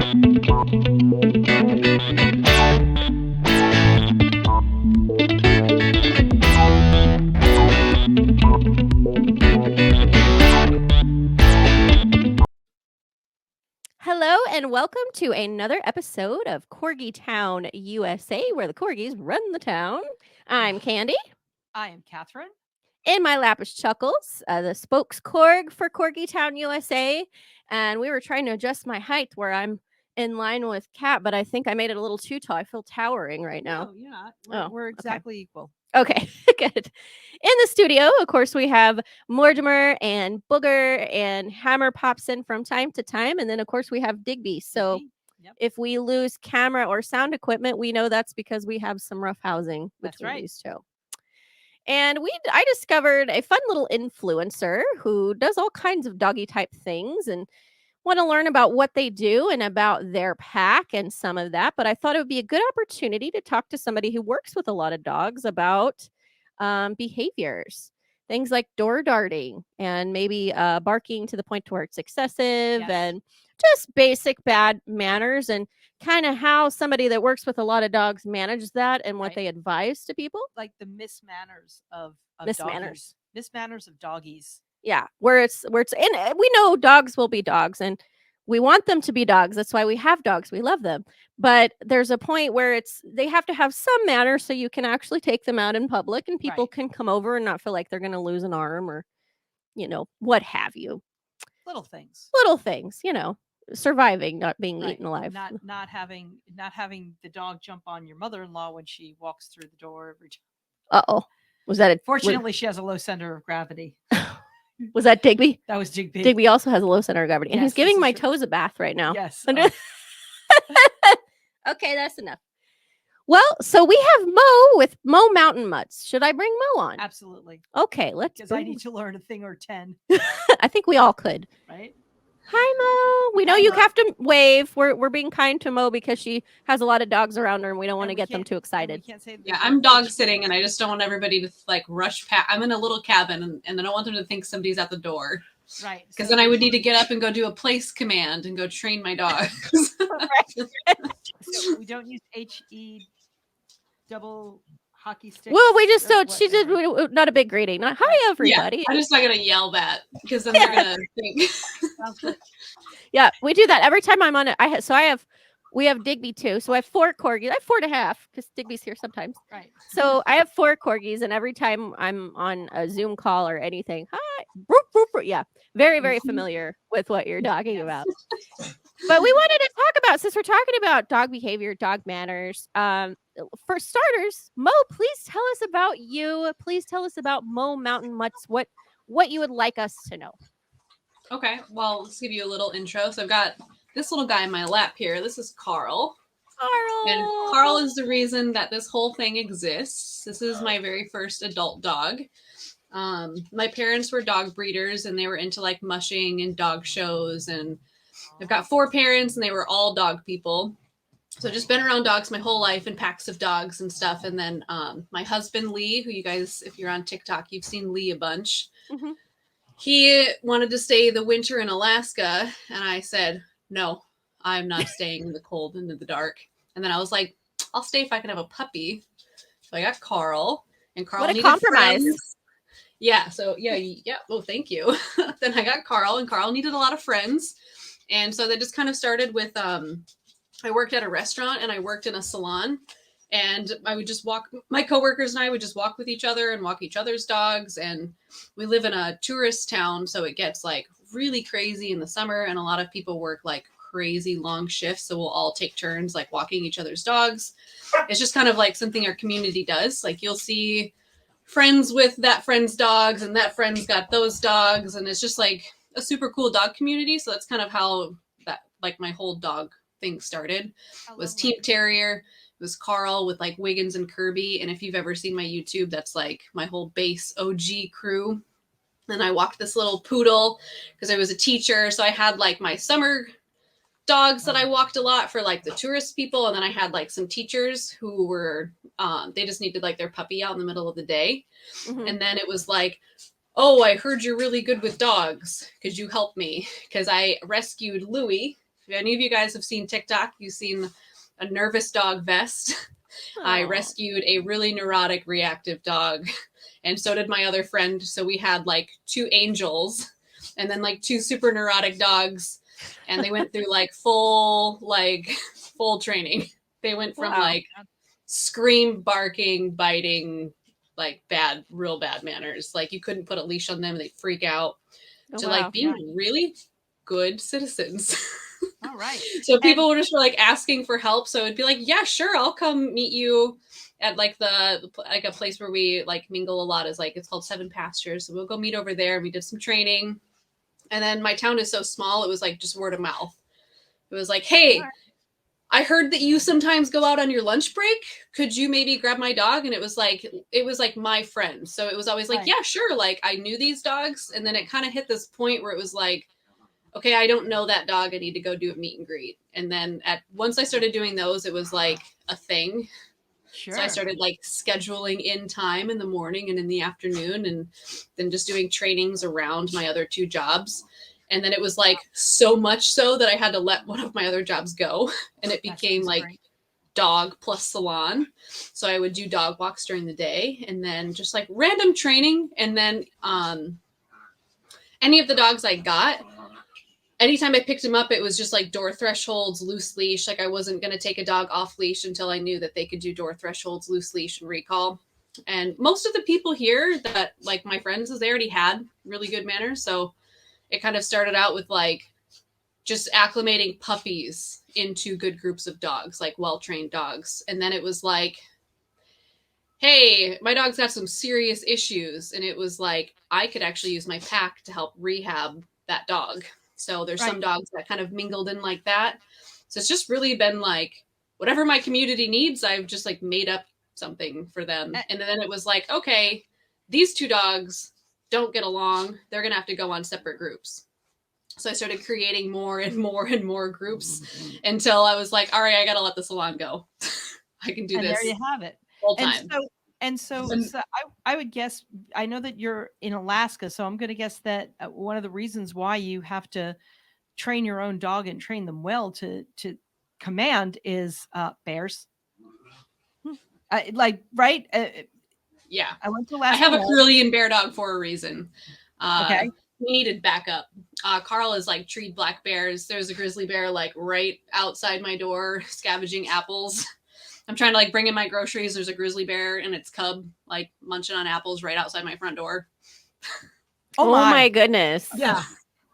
Hello and welcome to another episode of Corgi Town, USA, where the corgis run the town. I'm Candy. I am Catherine. In my lap is Chuckles, the spokescorg for Corgi Town, USA. And we were trying to adjust my height where I'm in line with Cat, but I think I made it a little too tall. I feel towering right now. No, you're not. We're exactly equal. Okay, good. In the studio, of course, we have Mortimer and Booger, and Hammer pops in from time to time. And then, of course, we have Digby. So if we lose camera or sound equipment, we know that's because we have some rough housing between these two. And I discovered a fun little influencer who does all kinds of doggy type things and want to learn about what they do and about their pack and some of that. But I thought it would be a good opportunity to talk to somebody who works with a lot of dogs about behaviors, things like door darting and maybe barking to the point to where it's excessive and just basic bad manners, and kind of how somebody that works with a lot of dogs manages that and what they advise to people. Like the mismanners of Mismanners. Mismanners of doggies. Yeah, where it's and we know dogs will be dogs and we want them to be dogs. That's why we have dogs. We love them. But there's a point where they have to have some manners so you can actually take them out in public and people can come over and not feel like they're going to lose an arm or, what have you. Little things, surviving, not being eaten alive. Not having the dog jump on your mother-in-law when she walks through the door every time. Uh-oh. Was that it? Fortunately, she has a low center of gravity. Was that Digby? That was Digby. Digby also has a low center of gravity. And he's giving my toes a bath right now. Yes. Okay, that's enough. Well, so we have Mo with Mo Mountain Mutts. Should I bring Mo on? Absolutely. Okay, let's. Because I need to learn a thing or 10. I think we all could. Right? Hi, Mo. We know you have to wave. We're being kind to Mo because she has a lot of dogs around her and we don't want to get them too excited. I'm dog sitting and I just don't want everybody to rush past. I'm in a little cabin and I don't want them to think somebody's at the door. Right. Because then I would need to get up and go do a place command and go train my dogs. So we don't use HE double hockey stick. Well, we just don't. She did not a big greeting. Not hi, everybody. Yeah, I'm just not gonna yell that because then they're gonna think. Yeah, we do that every time I'm on it. We have Digby too. So I have 4 corgis. I have 4.5 because Digby's here sometimes. Right. So I have 4 corgis, and every time I'm on a Zoom call or anything, hi, yeah, very, very familiar with what you're talking about. But we wanted to talk about, since we're talking about dog behavior, dog manners. For starters, Mo, please tell us about you. Please tell us about Mo Mountain Mutts. What you would like us to know. Okay, well, let's give you a little intro. So I've got this little guy in my lap here. This is Carl. And Carl is the reason that this whole thing exists. This is my very first adult dog. My parents were dog breeders and they were into mushing and dog shows. And I've got 4 parents and they were all dog people. So I've just been around dogs my whole life and packs of dogs and stuff. And then my husband, Lee, who you guys, if you're on TikTok, you've seen Lee a bunch. Mm-hmm. He wanted to stay the winter in Alaska. And I said, no, I'm not staying in the cold and in the dark. And then I was like, I'll stay if I can have a puppy. So I got Carl. And Carl needed compromise. Friends. Yeah. So yeah. Oh, thank you. Then I got Carl, and Carl needed a lot of friends. And so that just kind of started with, I worked at a restaurant and I worked in a salon, and I would just walk, my coworkers and I would just walk with each other and walk each other's dogs. And we live in a tourist town, so it gets really crazy in the summer, and a lot of people work crazy long shifts. So we'll all take turns walking each other's dogs. It's just kind of something our community does. You'll see friends with that friend's dogs, and that friend's got those dogs, and it's just a super cool dog community. So that's kind of how that my whole dog thing started. Was Team Terrier. It was Carl with Wiggins and Kirby. And if you've ever seen my YouTube, that's my whole base OG crew. And I walked this little poodle because I was a teacher. So I had my summer dogs that I walked a lot for the tourist people. And then I had some teachers who were, they just needed their puppy out in the middle of the day. Mm-hmm. And then it was oh, I heard you're really good with dogs. Could you help me? Because I rescued Louie, If any of you guys have seen TikTok, you've seen a nervous dog vest. I rescued a really neurotic reactive dog, and so did my other friend. So we had like 2 angels and then like 2 super neurotic dogs, and they went through like full training. They went from like scream, barking, biting, like real bad manners. Like you couldn't put a leash on them, they'd freak out, to like being really good citizens. All right. So people were just like asking for help. So it'd be like, yeah, sure, I'll come meet you at like a place where we like mingle a lot. Is like, it's called Seven Pastures. So we'll go meet over there. We did some training, and then my town is so small, it was like just word of mouth. It was like, hey, I heard that you sometimes go out on your lunch break. Could you maybe grab my dog? And it was like my friend. So it was always like, yeah, sure. Like I knew these dogs. And then it kind of hit this point where it was like, okay, I don't know that dog. I need to go do a meet and greet. And then once I started doing those, it was like a thing. Sure. So I started like scheduling in time in the morning and in the afternoon, and then just doing trainings around my other 2 jobs. And then it was like so much so that I had to let one of my other jobs go, and it became like dog plus salon. So I would do dog walks during the day, and then just like random training. And then any of the dogs I got, anytime I picked them up, it was just like door thresholds, loose leash. Like I wasn't going to take a dog off leash until I knew that they could do door thresholds, loose leash, and recall. And most of the people here that like my friends, they already had really good manners. So it kind of started out with like just acclimating puppies into good groups of dogs, like well-trained dogs. And then it was like, hey, my dog's got some serious issues. And it was like, I could actually use my pack to help rehab that dog. So there's some dogs that kind of mingled in like that. So it's just really been like, whatever my community needs, I've just like made up something for them. And then it was like, okay, these 2 dogs don't get along. They're going to have to go on separate groups. So I started creating more and more and more groups until I was like, all right, I got to let the salon go. I can do this. There you have it. Full time. So I would guess, I know that you're in Alaska, so I'm going to guess that one of the reasons why you have to train your own dog and train them well to command is bears. Yeah. I went to Alaska. I have a Carillion bear dog for a reason. Okay. We needed backup. Carl is like treed black bears. There's a grizzly bear like right outside my door scavenging apples. I'm trying to like bring in my groceries. There's a grizzly bear and its cub like munching on apples right outside my front door. Oh my goodness. Yeah.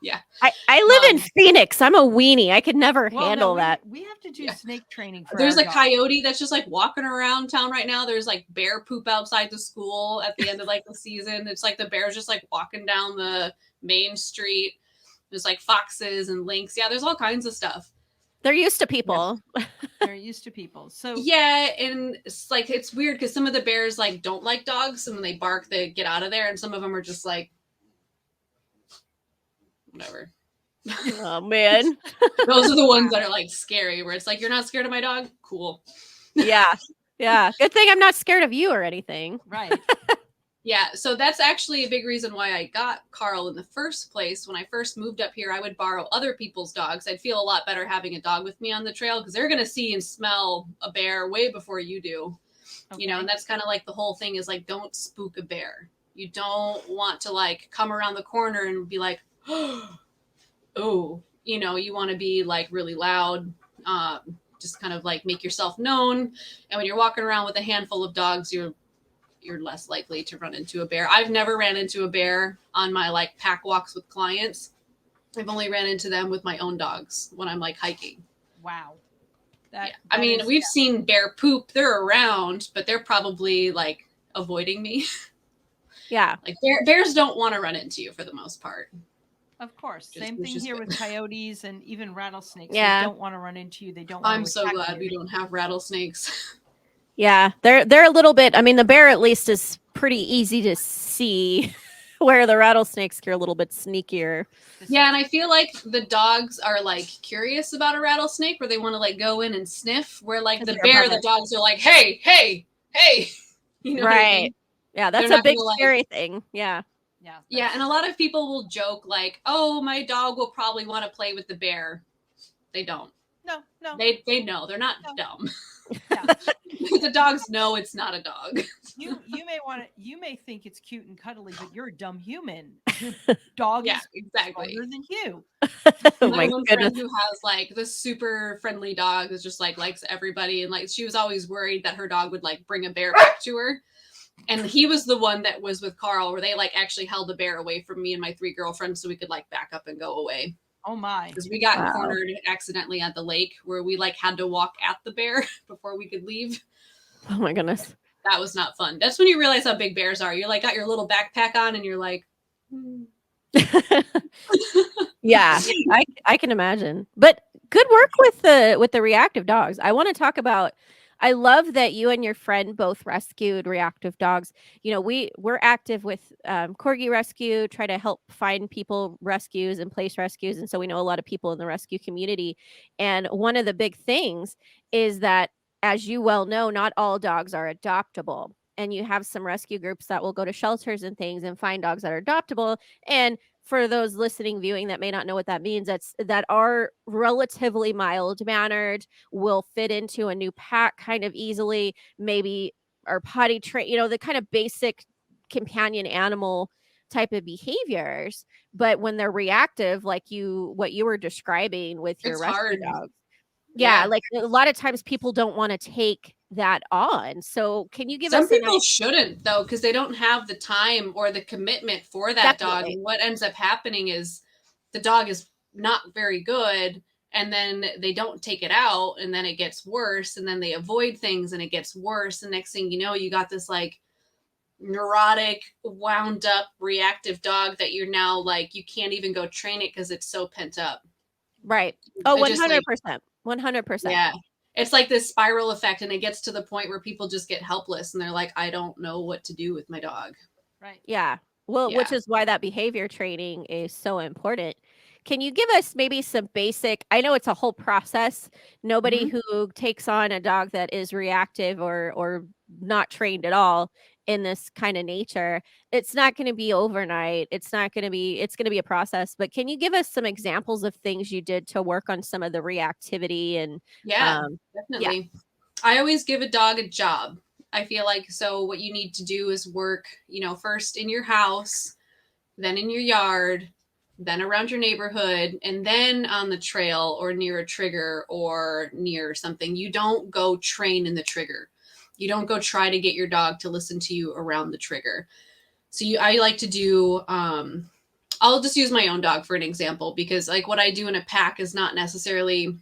Yeah. I live in Phoenix. I'm a weenie. I could never handle that. We have to do snake training for There's a coyote that's just like walking around town right now. There's like bear poop outside the school at the end of like the season. It's like the bear's just like walking down the main street. There's like foxes and lynx. Yeah, there's all kinds of stuff. They're used to people. Yeah. They're used to people. So yeah, and it's like it's weird because some of the bears like don't like dogs, and when they bark, they get out of there, and some of them are just like whatever. Oh man. Those are the ones that are like scary, where it's like, you're not scared of my dog? Cool. Yeah. Yeah. Good thing I'm not scared of you or anything. Right. Yeah. So that's actually a big reason why I got Carl in the first place. When I first moved up here, I would borrow other people's dogs. I'd feel a lot better having a dog with me on the trail because they're going to see and smell a bear way before you do. Okay. You know, and that's kind of like the whole thing is like, don't spook a bear. You don't want to like come around the corner and be like, oh, you know, you want to be like really loud, just kind of like make yourself known. And when you're walking around with a handful of dogs, you're less likely to run into a bear. I've never ran into a bear on my like pack walks with clients. I've only ran into them with my own dogs when I'm like hiking. Wow. I mean, we've seen bear poop. They're around, but they're probably like avoiding me. Yeah. Like bears don't want to run into you for the most part. Of course. Same thing here with coyotes and even rattlesnakes. Yeah. They don't want to run into you. They don't want I'm to so glad you. we don't have rattlesnakes. Yeah. They're a little bit, I mean, the bear at least is pretty easy to see, where the rattlesnakes are a little bit sneakier. Yeah, and I feel like the dogs are like curious about a rattlesnake, where they want to like go in and sniff, where like the bear, the dogs are like, hey, hey, hey. You know right. What I mean? Yeah, that's a big scary thing. Yeah. Yeah, and a lot of people will joke like, oh, my dog will probably want to play with the bear. They don't. No. They know. They're not dumb. Yeah. The dogs know it's not a dog. You may think it's cute and cuddly, but you're a dumb human. Your dog is exactly smarter than you. Oh my my one goodness. friend who has like this super friendly dog that's just like likes everybody, and like she was always worried that her dog would like bring a bear back to her. And he was the one that was with Carl, where they like actually held the bear away from me and my 3 girlfriends so we could like back up and go away. Oh my. Because we got cornered accidentally at the lake where we like had to walk at the bear before we could leave. Oh my goodness. That was not fun. That's when you realize how big bears are. You're like got your little backpack on and you're like, Yeah, I can imagine. But good work with the reactive dogs. I want to talk about, I love that you and your friend both rescued reactive dogs. You know, we're active with Corgi Rescue, try to help find people rescues and place rescues. And so we know a lot of people in the rescue community. And one of the big things is that, as you well know, not all dogs are adoptable. And you have some rescue groups that will go to shelters and things and find dogs that are adoptable. And for those listening, viewing that may not know what that means, that are relatively mild mannered, will fit into a new pack kind of easily, maybe are potty trained, you know, the kind of basic companion animal type of behaviors. But when they're reactive, like what you were describing with your it's rescue hard. dogs, yeah, like a lot of times people don't want to take that on. So can you give Some us an people shouldn't though, because they don't have the time or the commitment for that dog. And what ends up happening is the dog is not very good, and then they don't take it out, and then it gets worse, and then they avoid things and it gets worse. And next thing you know, you got this like neurotic, wound up, reactive dog that you're now like you can't even go train it because it's so pent up. Right. Oh, It just, like, 100%. 100%. yeah. It's like this spiral effect, and it gets to the point where people just get helpless and they're like, I don't know what to do with my dog. Right. Yeah. Well, which is why that behavior training is so important. Can you give us maybe some basic, I know it's a whole process. Nobody who takes on a dog that is reactive or not trained at all in this kind of nature, it's not going to be overnight. It's going to be a process. But can you give us some examples of things you did to work on some of the reactivity and definitely. I always give a dog a job. I feel like, so what you need to do is work, you know, first in your house, then in your yard, then around your neighborhood, and then on the trail or near a trigger or near something. You don't go train in the trigger. You don't go try to get your dog to listen to you around the trigger. So I like to do, I'll just use my own dog for an example, because like what I do in a pack is not necessarily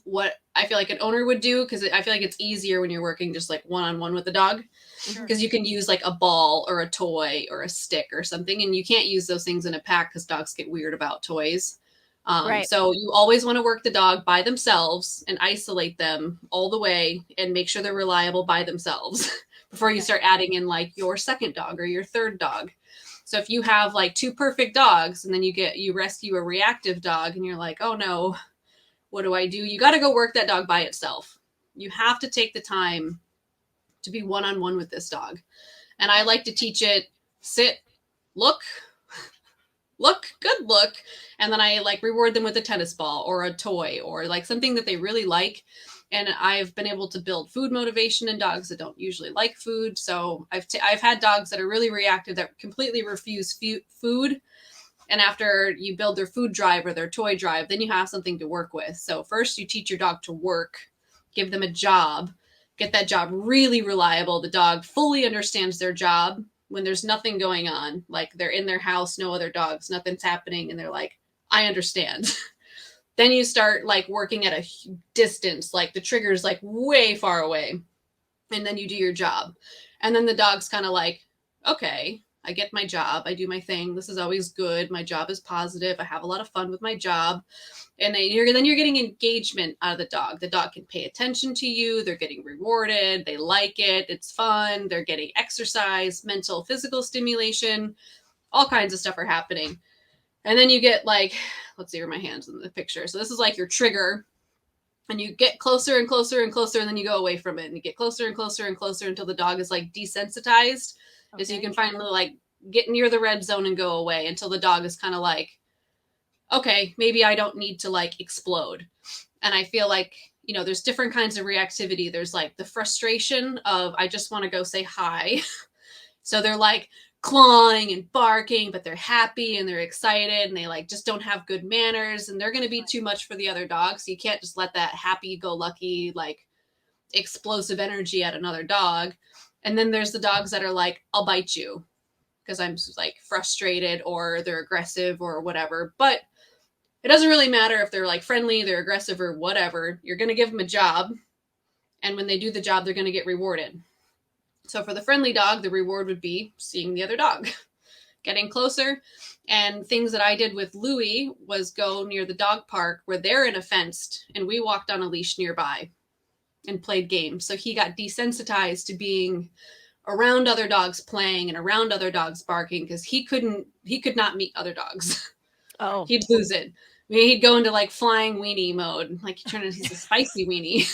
what I feel like an owner would do, because I feel like it's easier when you're working just like one-on-one with the dog, because you can use like a ball or a toy or a stick or something, and you can't use those things in a pack because dogs get weird about toys. So you always want to work the dog by themselves and isolate them all the way and make sure they're reliable by themselves before you start adding in like your second dog or your third dog. So if you have like 2 perfect dogs and then you rescue a reactive dog and you're like, oh no, what do I do? You got to go work that dog by itself. You have to take the time to be one-on-one with this dog. And I like to teach it sit, look, good look. And then I like reward them with a tennis ball or a toy or like something that they really like. And I've been able to build food motivation in dogs that don't usually like food. So I've had dogs that are really reactive that completely refuse food. And after you build their food drive or their toy drive, then you have something to work with. So first you teach your dog to work, give them a job, get that job really reliable. The dog fully understands their job when there's nothing going on. Like they're in their house, no other dogs, nothing's happening. And they're like, I understand. Then you start like working at a distance, like the trigger's like way far away. And then you do your job. And then the dog's kind of like, okay, I get my job. I do my thing. This is always good. My job is positive. I have a lot of fun with my job. And then you're getting engagement out of the dog. The dog can pay attention to you. They're getting rewarded. They like it. It's fun. They're getting exercise, mental, physical stimulation. All kinds of stuff are happening. And then you get like, let's see where my hand's in the picture. So this is like your trigger. And you get closer and closer and closer, and then you go away from it. And you get closer and closer and closer until the dog is like desensitized. Okay. So you can finally like get near the red zone and go away until the dog is kind of like, okay, maybe I don't need to like explode. And I feel like, you know, there's different kinds of reactivity. There's like the frustration of, I just want to go say hi. So they're like clawing and barking, but they're happy and they're excited and they like just don't have good manners and they're going to be too much for the other dog. So you can't just let that happy go lucky, like explosive energy at another dog. And then there's the dogs that are like, I'll bite you because I'm like frustrated or they're aggressive or whatever. But it doesn't really matter if they're like friendly, they're aggressive or whatever. You're going to give them a job. And when they do the job, they're going to get rewarded. So for the friendly dog, the reward would be seeing the other dog, getting closer. And things that I did with Louie was go near the dog park where they're in a fenced and we walked on a leash nearby and played games. So he got desensitized to being around other dogs playing and around other dogs barking because he could not meet other dogs. Oh, He'd lose it. I mean, he'd go into like flying weenie mode. Like he's a spicy weenie.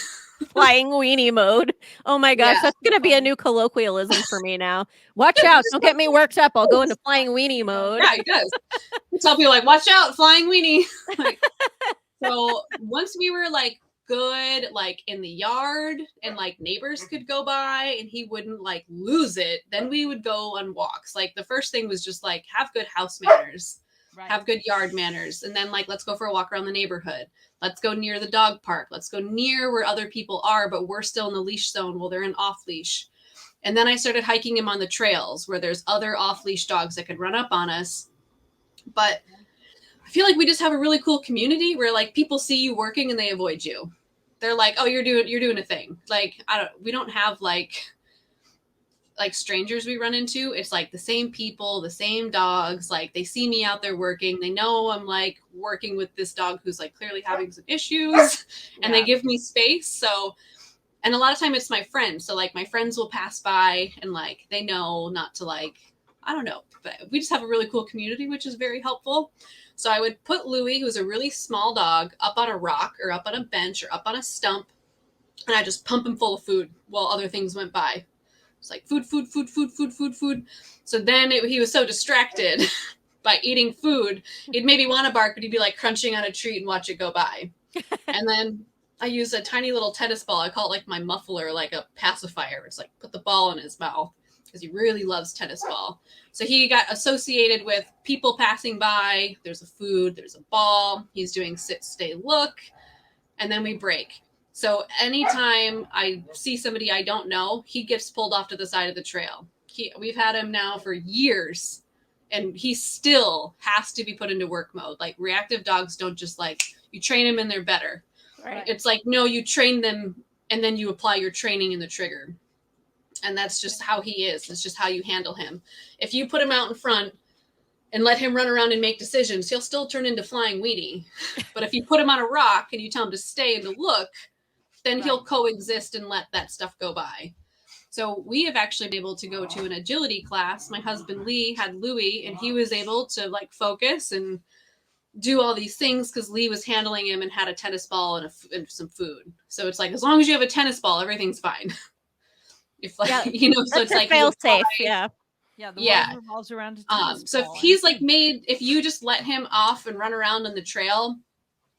flying weenie mode. Oh my gosh, Yeah. that's gonna be a new colloquialism for me now. Watch out! Don't get me worked up. I'll go into flying weenie mode. Yeah, he does. I tell people like, watch out, flying weenie. Like, so once we were like good, like in the yard and like neighbors could go by and he wouldn't like lose it, then we would go on walks. Like the first thing was just like have good house manners. Right. Have good yard manners. And then like, let's go for a walk around the neighborhood. Let's go near the dog park. Let's go near where other people are, but we're still in the leash zone while they're in off leash. And then I started hiking him on the trails where there's other off leash dogs that could run up on us. But I feel like we just have a really cool community where like people see you working and they avoid you. They're like, oh, you're doing a thing. Like, we don't have like strangers we run into. It's like the same people, the same dogs. Like they see me out there working. They know I'm like working with this dog who's like clearly having some issues and they give me space. So, and a lot of time it's my friends. So like my friends will pass by and like, they know not to like, I don't know, but we just have a really cool community, which is very helpful. So I would put Louie, who's a really small dog, up on a rock or up on a bench or up on a stump. And I just pump him full of food while other things went by. It's like food. So then he was so distracted by eating food, he'd maybe want to bark, but he'd be like crunching on a treat and watch it go by. And then I use a tiny little tennis ball. I call it like my muffler, like a pacifier. It's like put the ball in his mouth because he really loves tennis ball. So he got associated with people passing by. There's a food, there's a ball. He's doing sit, stay, look. And then we break. So anytime I see somebody I don't know, he gets pulled off to the side of the trail. We've had him now for years, and he still has to be put into work mode. Like reactive dogs don't just like, you train them and they're better. Right. It's like, no, you train them and then you apply your training in the trigger. And that's just how he is. It's just how you handle him. If you put him out in front and let him run around and make decisions, he'll still turn into flying weenie. But if you put him on a rock and you tell him to stay and to look, then he'll coexist and let that stuff go by. So we have actually been able to go to an agility class. My husband Lee had Louie, and he was able to like focus and do all these things because Lee was handling him and had a tennis ball and some food. So it's like, as long as you have a tennis ball, everything's fine. If like, so it's like fail safe. Yeah. Yeah. The world revolves around a tennis so ball. if he's like if you just let him off and run around on the trail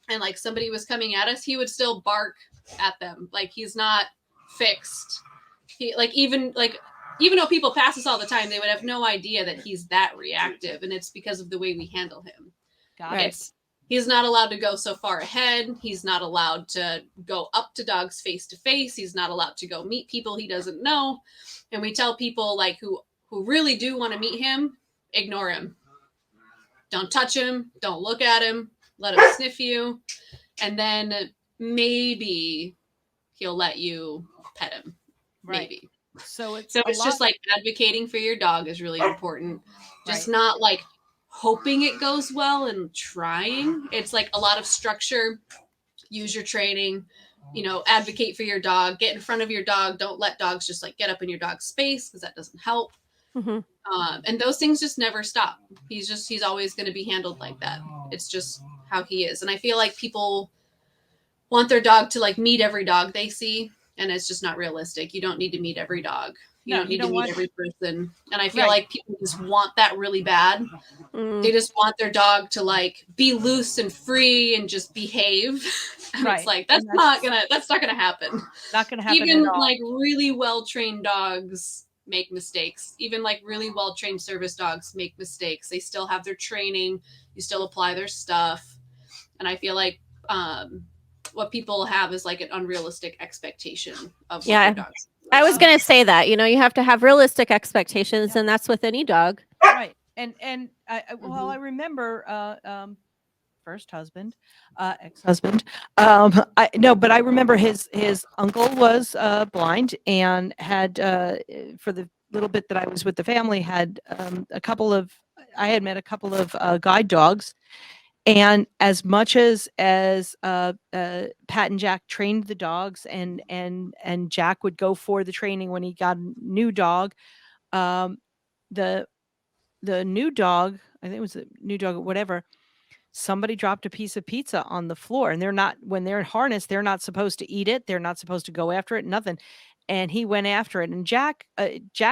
and like somebody was coming at us, he would still bark at them. Like he's not fixed. He like even though people pass us all the time, they would have no idea that he's that reactive, and it's because of the way we handle him. He's not allowed to go so far ahead. He's not allowed to go up to dogs face to face. He's not allowed to go meet people he doesn't know. And we tell people like who really do want to meet him, ignore him. Don't touch him. Don't look at him. Let him sniff you. And then maybe he'll let you pet him. Maybe. So it's just like advocating for your dog is really important. Just not like hoping it goes well and trying. It's like a lot of structure. Use your training, advocate for your dog, get in front of your dog. Don't let dogs just like get up in your dog's space because that doesn't help. Mm-hmm. And those things just never stop. He's always going to be handled like that. It's just how he is. And I feel like people want their dog to like meet every dog they see. And it's just not realistic. You don't need to meet every dog. You don't need to meet every person. And I feel Right. like people just want that really bad. They just want their dog to like be loose and free and just behave. And Right. it's like that's not gonna happen. Not gonna happen Even at all. like really well-trained dogs make mistakes. Even like really well-trained service dogs make mistakes. They still have their training. You still apply their stuff. And I feel like what people have is like an unrealistic expectation of what their dogs do. I was going to say that, you know, you have to have realistic expectations, and that's with any dog. Right. And I remember first husband, ex-husband. But I remember his uncle was blind and had for the little bit that I was with the family had I had met a couple of guide dogs. And as much as Pat and Jack trained the dogs, and Jack would go for the training when he got a new dog, the new dog, I think it was a new dog or whatever, somebody dropped a piece of pizza on the floor, and when they're in harness, they're not supposed to eat it. They're not supposed to go after it, nothing. And he went after it. And Jack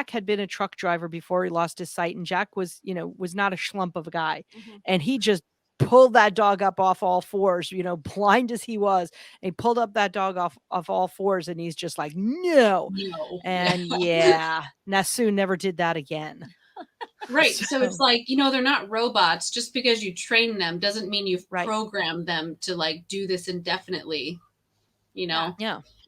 had been a truck driver before he lost his sight. And Jack was not a schlump of a guy. And he just pulled that dog up off all fours, blind as he was. And he pulled up that dog off all fours, and he's just like, no. And Nasu never did that again. Right. So it's like, they're not robots. Just because you train them doesn't mean you've programmed them to like do this indefinitely, Yeah.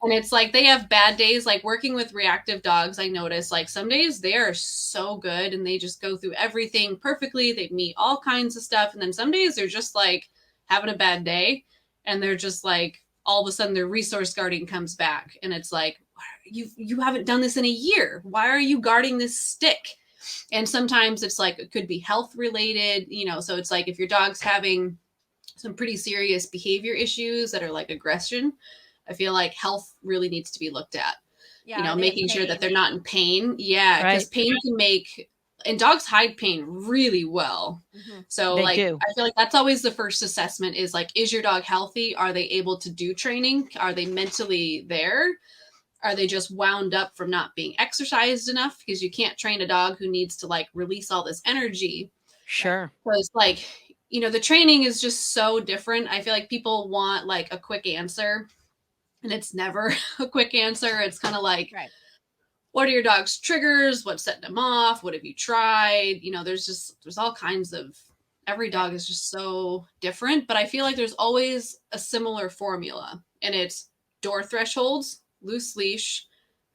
And it's like they have bad days. Like working with reactive dogs, I notice like some days they are so good and they just go through everything perfectly. They meet all kinds of stuff. And then some days they're just like having a bad day, and they're just like all of a sudden their resource guarding comes back. And it's like, you haven't done this in a year. Why are you guarding this stick? And sometimes it's like, it could be health related, so it's like if your dog's having some pretty serious behavior issues that are like aggression, I feel like health really needs to be looked at, making sure that they're not in pain. Yeah. Because pain can and dogs hide pain really well. So I feel like that's always the first assessment is like, is your dog healthy? Are they able to do training? Are they mentally there? Are they just wound up from not being exercised enough? Because you can't train a dog who needs to like release all this energy. Sure. Because like, the training is just so different. I feel like people want like a quick answer, and it's never a quick answer. It's kind of like, what are your dog's triggers? What's setting them off? What have you tried? There's all kinds of, every dog is just so different, but I feel like there's always a similar formula, and it's door thresholds, loose leash,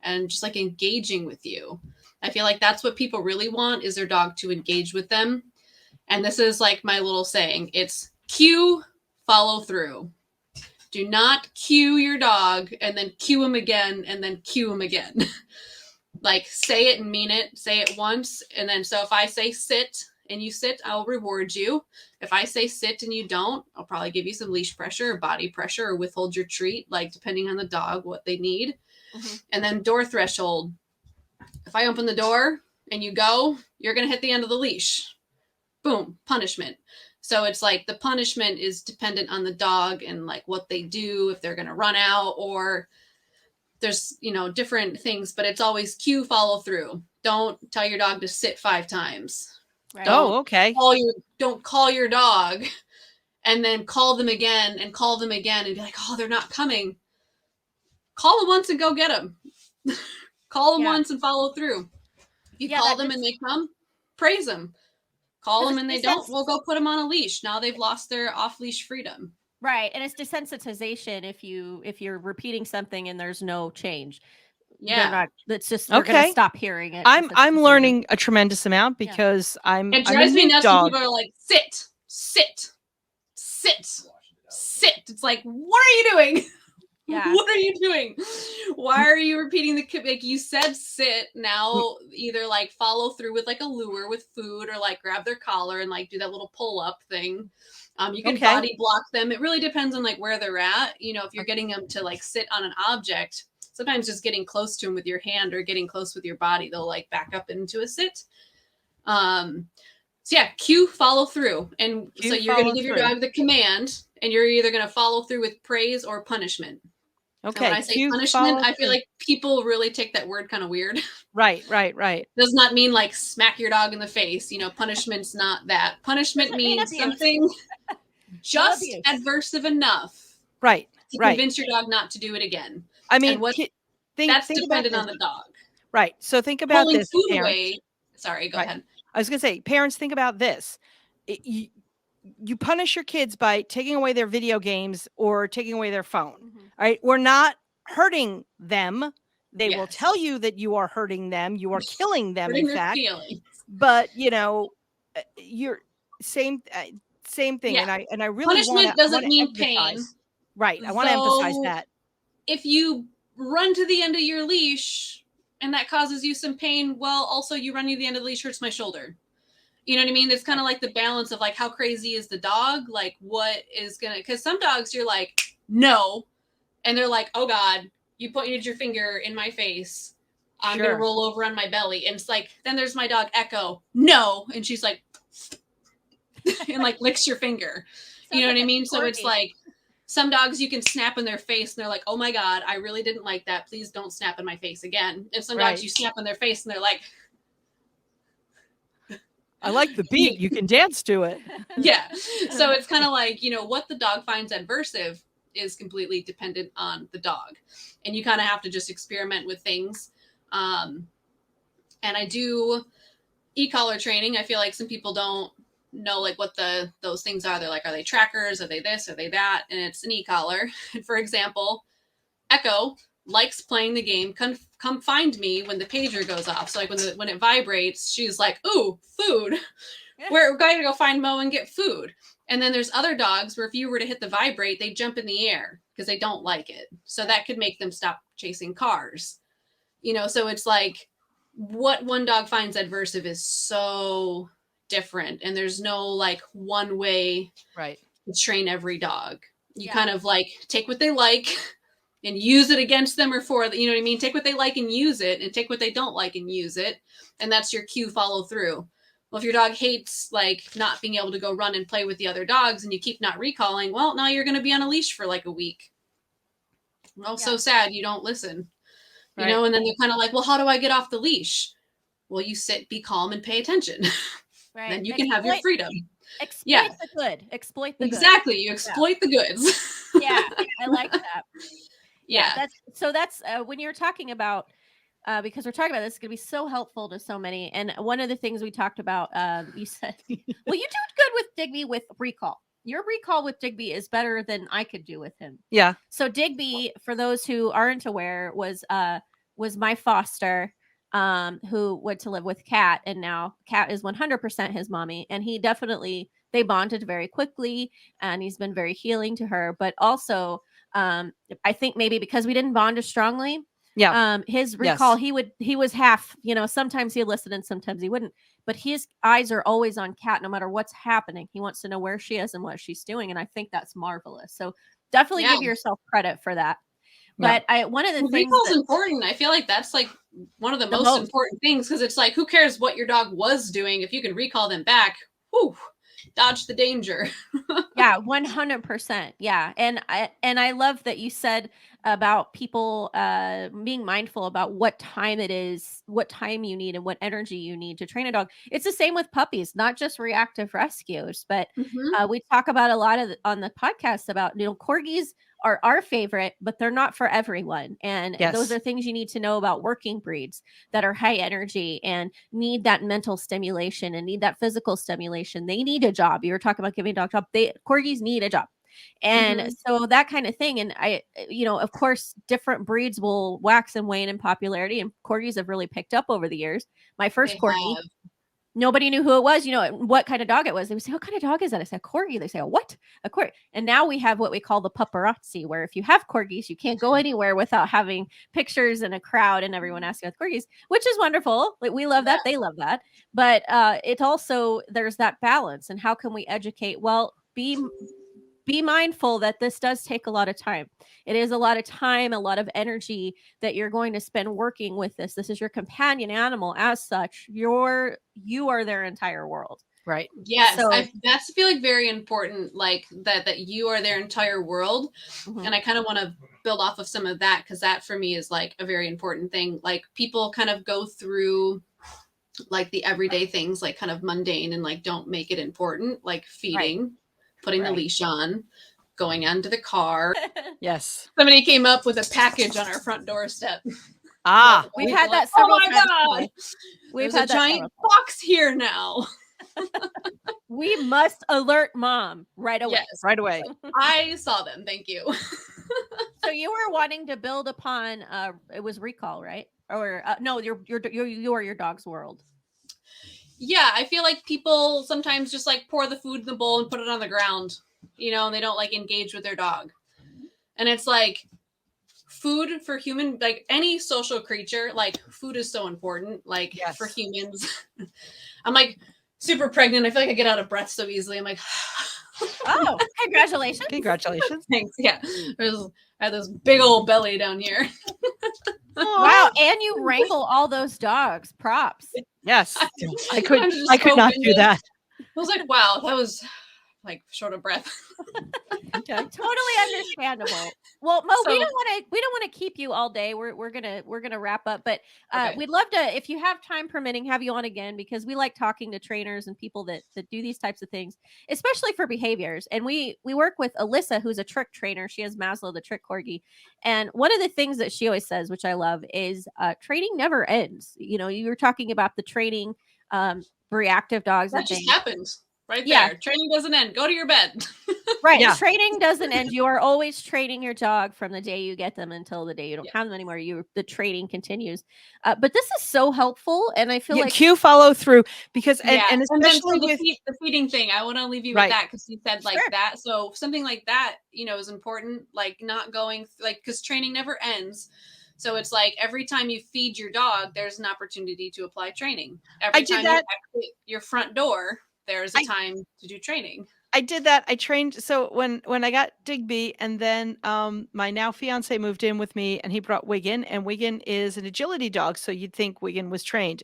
and just like engaging with you. I feel like that's what people really want, is their dog to engage with them. And this is like my little saying, it's cue, follow through. Do not cue your dog and then cue him again and then cue him again. Like say it and mean it. Say it once. And then so if I say sit and you sit, I'll reward you. If I say sit and you don't, I'll probably give you some leash pressure or body pressure or withhold your treat, like depending on the dog, what they need. And then door threshold. If I open the door and you go, you're going to hit the end of the leash. Boom, punishment. So it's like the punishment is dependent on the dog and like what they do, if they're going to run out, or there's, different things, but it's always cue, follow through. Don't tell your dog to sit 5 times. Right. Okay. Don't call your dog and then call them again and be like, oh, they're not coming. Call them once and go get them. Call them once and follow through. If you call them and they come, praise them. Call them and they don't, we'll go put them on a leash. Now they've lost their off-leash freedom. Right. And it's desensitization if you're repeating something and there's no change. Yeah. It's just they're gonna stop hearing it. I'm learning a tremendous amount because it drives me nuts when people are like, sit. It's like, what are you doing? Yeah. What are you doing? Why are you repeating like you said sit, now either like follow through with like a lure with food, or like grab their collar and like do that little pull up thing. You can body block them. It really depends on like where they're at. If you're getting them to like sit on an object, sometimes just getting close to them with your hand or getting close with your body, they'll like back up into a sit. So yeah, cue, follow through. And so you're going to give your dog the command, and you're either going to follow through with praise or punishment. Okay. When I say punishment, I feel like people really take that word kind of weird. Right. Does not mean like smack your dog in the face. Punishment's not that. Punishment means something just adversive enough. Right. To convince your dog not to do it again. I mean, that's dependent on the dog. Right. So think about pulling this. Food away. Sorry, go ahead. I was going to say, parents, think about this. You punish your kids by taking away their video games or taking away their phone. Mm-hmm. Right. We're not hurting them. They will tell you that you are hurting them. You are killing them, in fact. Feelings. But, you're same thing. Yeah. And I really punishment doesn't mean pain. Right. I want to emphasize that. If you run to the end of your leash and that causes you some pain, well, also you running to the end of the leash hurts my shoulder. You know what I mean? It's kind of like the balance of like, how crazy is the dog? Like what is gonna, because some dogs you're like, no. And they're like, oh God, you pointed your finger in my face. I'm going to roll over on my belly. And it's like, then there's my dog Echo. No. And she's like, and like licks your finger. You know what I mean? So it's like, some dogs you can snap in their face and they're like, oh my God, I really didn't like that. Please don't snap in my face again. And some dogs you snap in their face and they're like, I like the beat. You can dance to it. Yeah. So it's kind of like, what the dog finds adversive is completely dependent on the dog. And you kind of have to just experiment with things. And I do e-collar training. I feel like some people don't know like what those things are. They're like, are they trackers? Are they this? Are they that? And it's an e-collar. And for example, Echo likes playing the game come find me when the pager goes off. So like when it vibrates, she's like, ooh, food. We're going to go find Mo and get food. And then there's other dogs where if you were to hit the vibrate, they jump in the air because they don't like it. So that could make them stop chasing cars. So it's like what one dog finds adversive is so different. And there's no like one way to train every dog. You kind of like take what they like and use it against them or for, you know what I mean? Take what they like and use it, and take what they don't like and use it. And that's your cue follow through. Well, if your dog hates like not being able to go run and play with the other dogs and you keep not recalling, well, now you're going to be on a leash for like a week. Well, so sad you don't listen, and then they're kind of like, well, how do I get off the leash? Well, you sit, be calm and pay attention. Right. Then you can have your freedom. Exploit the good. Exploit the good. Exactly. You exploit the goods. Yeah. I like that. Yeah. That's when you're talking about, because we're talking about this, it's going to be so helpful to so many. And one of the things we talked about, you said, well, you do good with Digby with recall. Your recall with Digby is better than I could do with him. Yeah. So Digby, for those who aren't aware, was my foster, who went to live with Kat, and now Kat is 100% his mommy. And they bonded very quickly, and he's been very healing to her. But also, I think maybe because we didn't bond as strongly. Yeah. His recall, he was half, sometimes he'd listen and sometimes he wouldn't, but his eyes are always on Kat no matter what's happening. He wants to know where she is and what she's doing. And I think that's marvelous. So definitely give yourself credit for that. But one of the things recall's important. I feel like that's like one of the most important things, because it's like, who cares what your dog was doing if you can recall them back? Whew, dodge the danger. Yeah, 100%. Yeah, and I love that you said about people being mindful about what time it is, what time you need, and what energy you need to train a dog. It's the same with puppies, not just reactive rescues, but we talk about a lot on the podcast about corgis are our favorite, but they're not for everyone. And those are things you need to know about working breeds that are high energy and need that mental stimulation and need that physical stimulation. They need a job. You were talking about giving a dog a job. Corgis need a job. And so that kind of thing. And of course, different breeds will wax and wane in popularity, and corgis have really picked up over the years. My first corgi, nobody knew who it was, what kind of dog it was. They would say, what kind of dog is that? I said, corgi. They say, oh, what? A corgi. And now we have what we call the paparazzi, where if you have corgis, you can't go anywhere without having pictures and a crowd and everyone asking about corgis, which is wonderful. Like, we love that. They love that. But it also, there's that balance. And how can we educate? Well, be mindful that this does take a lot of time. It is a lot of time, a lot of energy that you're going to spend working with this. This is your companion animal. As such, you are their entire world. Right. Yes, So- that's feel like very important. Like that you are their entire world, and I kind of want to build off of some of that because that for me is like a very important thing. Like people kind of go through like the everyday things, like kind of mundane, and like don't make it important, like feeding, putting the leash on, going onto the car. Yes. Somebody came up with a package on our front doorstep. We've had that several oh my times. God. We've There's had a giant box here now. We must alert mom right away. Yes, right away. I saw them. Thank you. So you were wanting to build upon it was recall, right? Or no, you are your dog's world. Yeah, I feel like people sometimes just like pour the food in the bowl and put it on the ground, and they don't like engage with their dog. And it's like food for human, like any social creature, like food is so important. Like for humans, I'm like super pregnant. I feel like I get out of breath so easily. I'm like, oh, congratulations. Congratulations. Thanks. Yeah. I have this big old belly down here. Wow. And you wrangle all those dogs. Props. Yes. I could not do that. I was like, wow, that was like short of breath. Okay. Totally understandable. Well, Mo, we don't want to keep you all day. We're gonna wrap up, but we'd love to, if you have time permitting, have you on again because we like talking to trainers and people that do these types of things, especially for behaviors. And we work with Alyssa, who's a trick trainer. She has Maslow, the trick corgi, and one of the things that she always says, which I love, is training never ends. You were talking about the training, reactive dogs. That just happens. Right there. Training doesn't end. Go to your bed. Right. Yeah. Training doesn't end. You are always training your dog from the day you get them until the day you don't have them anymore. The training continues. But this is so helpful. And I feel like cue follow through because and especially with the feeding thing, I want to leave you with that because you said like that. So something like that, is important. Like not going because training never ends. So it's like every time you feed your dog, there's an opportunity to apply training. Every time you exit your front door, there's a time to do training. I did that. I trained. So when I got Digby and then my now fiance moved in with me and he brought Wiggin, and Wiggin is an agility dog. So you'd think Wiggin was trained.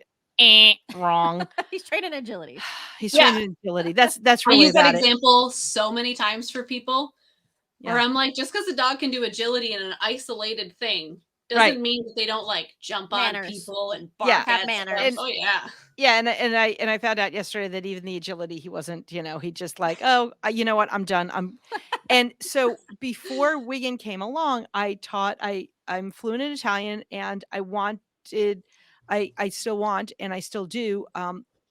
Wrong. He's trained in agility. He's trained in agility. That's really I use that example so many times for people where I'm like, just because a dog can do agility in an isolated thing doesn't mean that they don't like jump on people and bark at manners. And, oh yeah. Yeah, and I found out yesterday that even the agility he wasn't, he just like, oh, you know what, I'm done. And so before Wiggin came along, I'm fluent in Italian, and I still want, and I still do,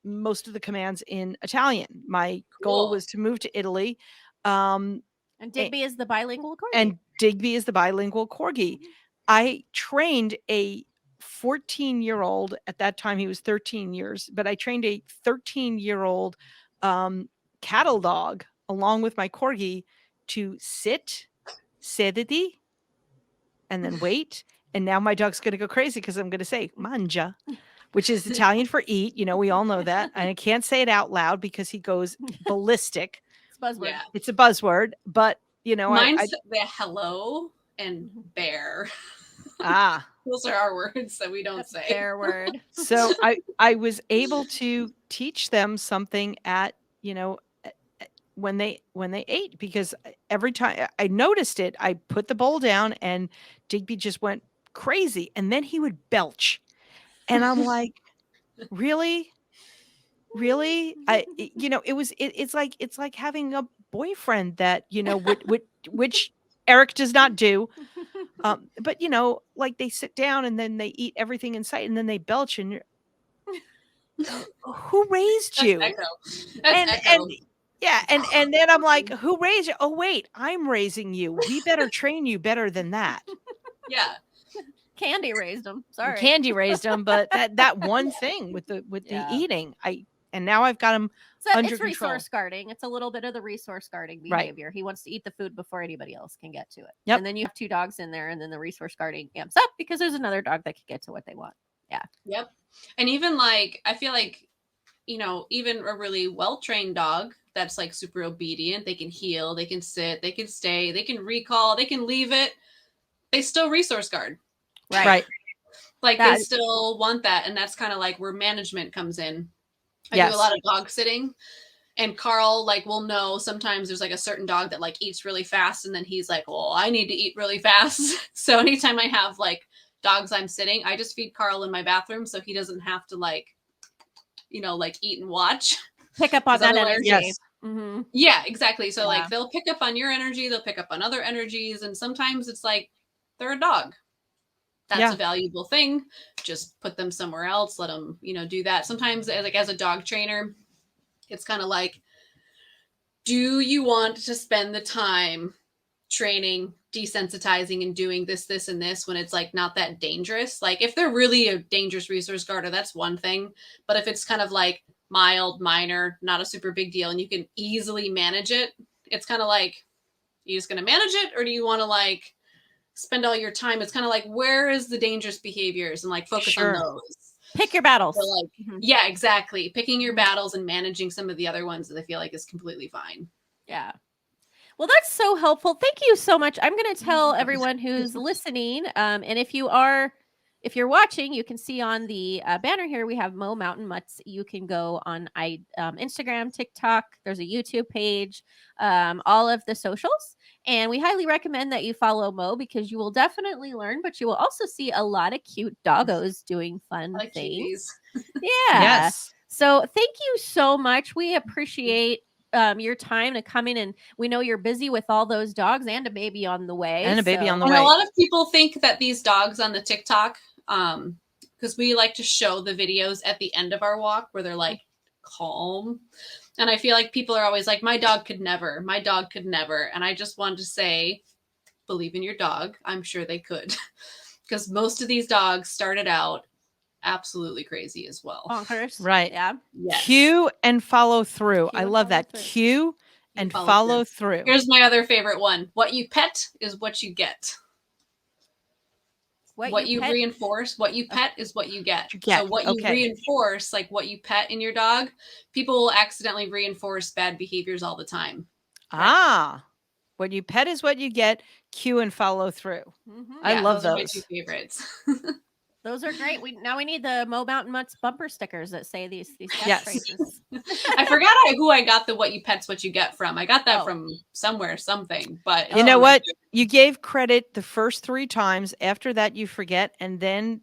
most of the commands in Italian. My goal was to move to Italy. And Digby is the bilingual corgi. I trained a 14-year-old at that time. He was 13 years, but I trained a 13-year-old cattle dog along with my corgi to sit, sediti, and then wait. And now my dog's going to go crazy because I'm going to say mangia, which is Italian for eat. We all know that. And I can't say it out loud because he goes ballistic. It's a buzzword. Yeah. It's a buzzword, but mine's the hello and bear. Those are our words that we don't say. Bear word. So I was able to teach them something at when they ate, because every time I noticed it, I put the bowl down and Digby just went crazy, and then he would belch, and I'm like, really? It's like having a boyfriend that which Eric does not do. But like they sit down and then they eat everything in sight and then they belch, and who raised you? And then I'm like, who raised you? Oh wait, I'm raising you. We better train you better than that. Yeah. Candy raised him. Sorry. Candy raised him, but that one thing with the eating, and now I've got him under it's control. Resource guarding. It's a little bit of the resource guarding behavior. He wants to eat the food before anybody else can get to it. Yep. And then you have two dogs in there, and then the resource guarding amps up because there's another dog that can get to what they want. Yeah. Yep. And even like, I feel like, even a really well-trained dog that's like super obedient, they can heel, they can sit, they can stay, they can recall, they can leave it. They still resource guard. Right. Like they still want that. And that's kind of like where management comes in. I do a lot of dog sitting, And Carl like will know sometimes there's like a certain dog that like eats really fast, and then he's like, well, I need to eat really fast. So anytime I have like dogs I'm sitting, I just feed Carl in my bathroom so he doesn't have to like, like eat and watch. Pick up on that energy. Yes. Mm-hmm. Yeah, exactly. So like they'll pick up on your energy, they'll pick up on other energies, and sometimes it's like they're a dog. That's a valuable thing. Just put them somewhere else, let them, do that. Sometimes like as a dog trainer, it's kind of like, do you want to spend the time training, desensitizing, and doing this, this, and this when it's like not that dangerous? Like if they're really a dangerous resource guarder, that's one thing. But if it's kind of like mild, minor, not a super big deal, and you can easily manage it, it's kind of like, you just going to manage it, or do you want to like spend all your time? It's kind of like, where is the dangerous behaviors, and like focus on those. Pick your battles. So like, yeah, exactly. Picking your battles and managing some of the other ones that I feel like is completely fine. Yeah. Well, that's so helpful. Thank you so much. I'm going to tell everyone who's listening, and if you're watching, you can see on the banner here, we have Mo Mountain Mutts. You can go on Instagram, TikTok. There's a YouTube page, all of the socials. And we highly recommend that you follow Mo because you will definitely learn, but you will also see a lot of cute doggos doing fun things. Yeah. Yes. So thank you so much. We appreciate your time to come in, and we know you're busy with all those dogs and a baby on the way. And a baby on the and way. A lot of people think that these dogs on the TikTok, because we like to show the videos at the end of our walk where they're like calm. And I feel like people are always like, my dog could never. And I just wanted to say, believe in your dog. I'm sure they could. Because most of these dogs started out absolutely crazy as well. Bonkers. Right. Yeah. Yes. Cue and follow through. I love that. Cue and follow through. Here's my other favorite one. What you pet is what you get. What you reinforce, what you pet is what you get. So what you reinforce, like what you pet in your dog, people will accidentally reinforce bad behaviors all the time. What you pet is what you get. Cue and follow through. Mm-hmm. I love those. Are my two favorites. Those are great. We need the Mo Mountain Mutts bumper stickers that say these phrases. I forgot who I got the "what you pet's what you get" from. I got that from something. But you know what? You gave credit the first 3 times. After that, you forget, and then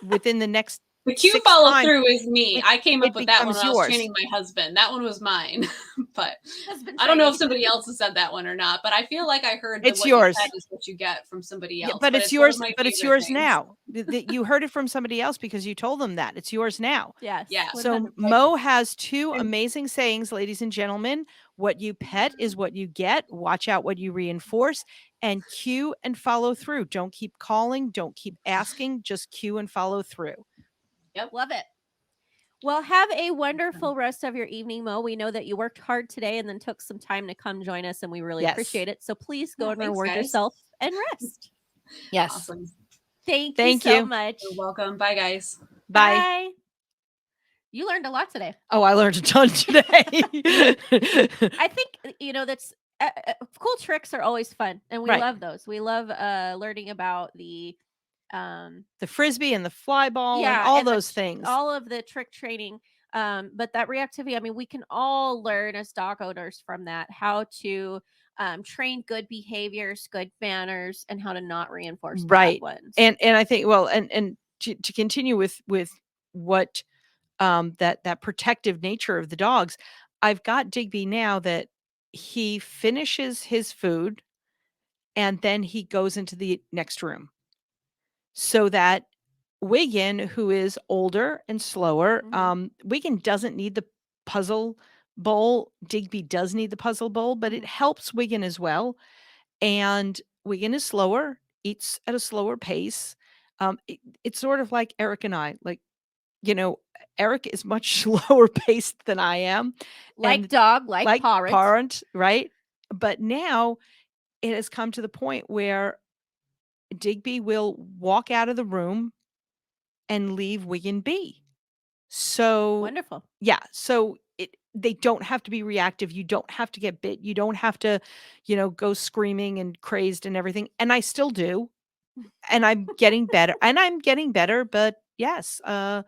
within the next. The cue follow through is me. I came up with that one when I was training my husband. That one was mine. But I don't know if somebody else has said that one or not. But I feel like I heard it's yours. That is what you get from somebody else. Yeah, but it's yours. But it's yours now. You heard it from somebody else because you told them that. It's yours now. Yes. Yeah. So Mo has 2 amazing sayings, ladies and gentlemen. What you pet is what you get. Watch out what you reinforce. And cue and follow through. Don't keep calling. Don't keep asking. Just cue and follow through. Yep. Love it. Well, have a wonderful rest of your evening, Mo. We know that you worked hard today and then took some time to come join us, and we really appreciate it. So please go and reward yourself and rest. Yes. Awesome. Thank you so much. You're welcome. Bye, guys. Bye. You learned a lot today. Oh, I learned a ton today. I think, that's cool tricks are always fun, and we love those. We love learning about the frisbee and the fly ball and all those things. All of the trick training. But that reactivity, I mean, we can all learn as dog owners from that, how to train good behaviors, good manners, and how to not reinforce bad ones. And I think, well, and to continue with what that protective nature of the dogs, I've got Digby now that he finishes his food and then he goes into the next room. So that Wiggin, who is older and slower, Wiggin doesn't need the puzzle bowl. Digby does need the puzzle bowl, but it helps Wiggin as well. And Wiggin is slower, eats at a slower pace. It's sort of like Eric and I. Like, Eric is much slower paced than I am. Like dog, like parent, right? But now it has come to the point where Digby will walk out of the room and leave Wiggin be. So wonderful. Yeah. So they don't have to be reactive. You don't have to get bit. You don't have to, go screaming and crazed and everything. And I still do. And I'm getting better. But yes, I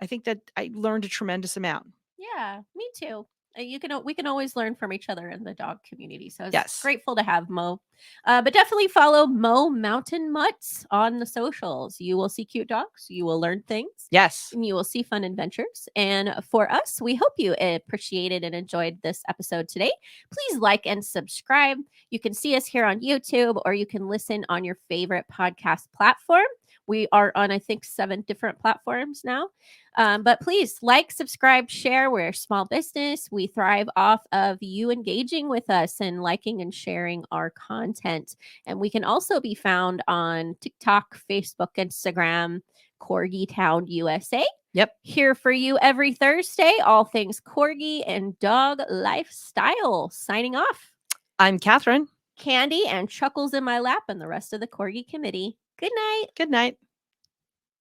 think that I learned a tremendous amount. Yeah, me too. we can always learn from each other in the dog community. So Yes. grateful to have Mo. But definitely follow Mo Mountain Mutts on the socials. You will see cute dogs. You will learn things. Yes. And you will see fun adventures. And for us, we hope you appreciated and enjoyed this episode today. Please like and subscribe. You can see us here on YouTube, or you can listen on your favorite podcast platform. We are on, I think, 7 different platforms now. But please like, subscribe, share. We're a small business. We thrive off of you engaging with us and liking and sharing our content. And we can also be found on TikTok, Facebook, Instagram, Corgi Town USA. Yep. Here for you every Thursday, all things Corgi and dog lifestyle. Signing off. I'm Catherine. Candy and Chuckles in my lap and the rest of the Corgi committee. Good night. Good night.